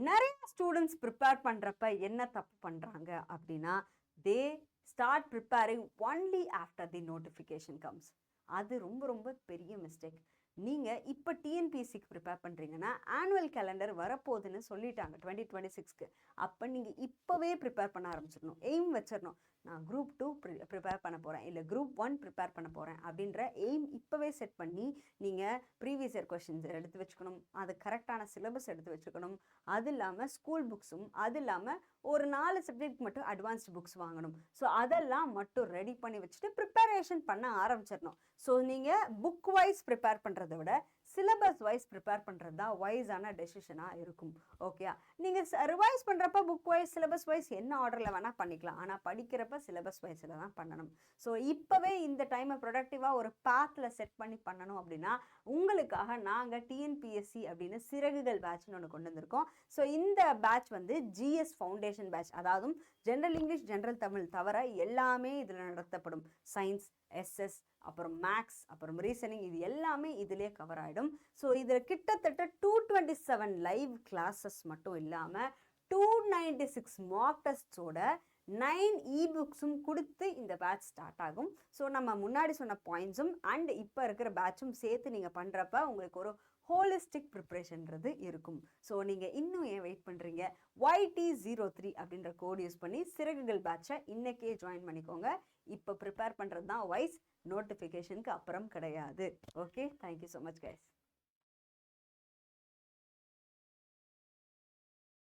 நிறைய students prepare பண்ணுறப்ப என்ன தப்பு பண்ணுறாங்க அப்படின்னா, they start preparing only after the notification comes. அது ரொம்ப ரொம்ப பெரிய மிஸ்டேக். நீங்கள் இப்போ டிஎன்பிஎஸ்சிக்கு ப்ரிப்பேர் பண்ணுறீங்கன்னா ஆனுவல் கேலண்டர் வரப்போகுதுன்னு சொல்லிட்டாங்க 2026க்கு. அப்போ நீங்கள் இப்போவே ப்ரிப்பேர் பண்ண ஆரம்பிச்சிடணும். எய்ம் வச்சிடணும். நான் குரூப் 2 ப்ரிப்பேர் பண்ண போகிறேன், இல்லை குரூப் 1 ப்ரிப்பேர் பண்ண போகிறேன் அப்படின்ற எய்ம் இப்போவே செட் பண்ணி நீங்கள் ப்ரீவியஸ் இயர் கொஷின்ஸ் எடுத்து வச்சுக்கணும். அது கரெக்டான சிலபஸ் எடுத்து வச்சுக்கணும். அது இல்லாமல் ஸ்கூல் புக்ஸும், அது இல்லாமல் ஒரு 4 சப்ஜெக்ட் மட்டும் அட்வான்ஸ்டு புக்ஸ் வாங்கணும். ஸோ அதெல்லாம் மட்டும் ரெடி பண்ணி வச்சுட்டு ப்ரிப்பரேஷன் பண்ண ஆரம்பிச்சிடணும். ஸோ நீங்கள் புக் வைஸ் ப்ரிப்பேர் பண்ணுறதை விட சிலபஸ் வைஸ் ப்ரிப்பேர் பண்ணுறது தான் வைஸான டெசிஷனாக இருக்கும். ஓகே, நீங்கள் ரிவைஸ் பண்ணுறப்ப புக் வைஸ் சிலபஸ் வைஸ் என்ன ஆர்டரில் வேணால் பண்ணிக்கலாம். ஆனால் படிக்கிறப்ப சிலபஸ் வைஸில் தான் பண்ணணும். ஸோ இப்போவே இந்த டைமை ப்ரொடக்டிவாக ஒரு பாத்தில் செட் பண்ணி பண்ணணும் அப்படின்னா உங்களுக்காக நாங்கள் டிஎன்பிஎஸ்சி அப்படின்னு சிறகுகள் பேட்ச்னு ஒன்று கொண்டு வந்திருக்கோம். ஸோ இந்த பேட்ச் வந்து ஜிஎஸ் ஃபவுண்டேஷன் பேட்ச். அதாவது ஜென்ரல் இங்கிலீஷ், ஜென்ரல் தமிழ் தவிர எல்லாமே இதில் நடத்தப்படும். சயின்ஸ், எஸ்எஸ், அப்புறம் மேக்ஸ், அப்புறம் ரீசனிங், இது எல்லாமே இதிலே கவர் ஆகிடும். ஸோ இதில் கிட்டத்தட்ட 227 லைவ் கிளாஸஸ் மட்டும் இல்லாமல் 296 மார்க் டெஸ்ட்ஸோட 9 இபுக்ஸும் கொடுத்து இந்த பேட்ச் ஸ்டார்ட் ஆகும். ஸோ நம்ம முன்னாடி சொன்ன பாயிண்ட்ஸும் அண்ட் இப்போ இருக்கிற பேட்சும் சேர்த்து நீங்கள் பண்ணுறப்ப உங்களுக்கு ஒரு ஹோலிஸ்டிக் ப்ரிப்ரேஷன்றது இருக்கும். ஸோ நீங்கள் இன்னும் ஏன் வெயிட் பண்ணுறீங்க? YT03 அப்படின்ற கோட் யூஸ் பண்ணி சிறகுகள் பேட்சை இன்றைக்கே ஜாயின் பண்ணிக்கோங்க. இப்போ ப்ரிப்பேர் பண்ணுறது தான் வைஸ், நோட்டிஃபிகேஷனுக்கு அப்புறம் கிடையாது. Okay, thank you so much guys.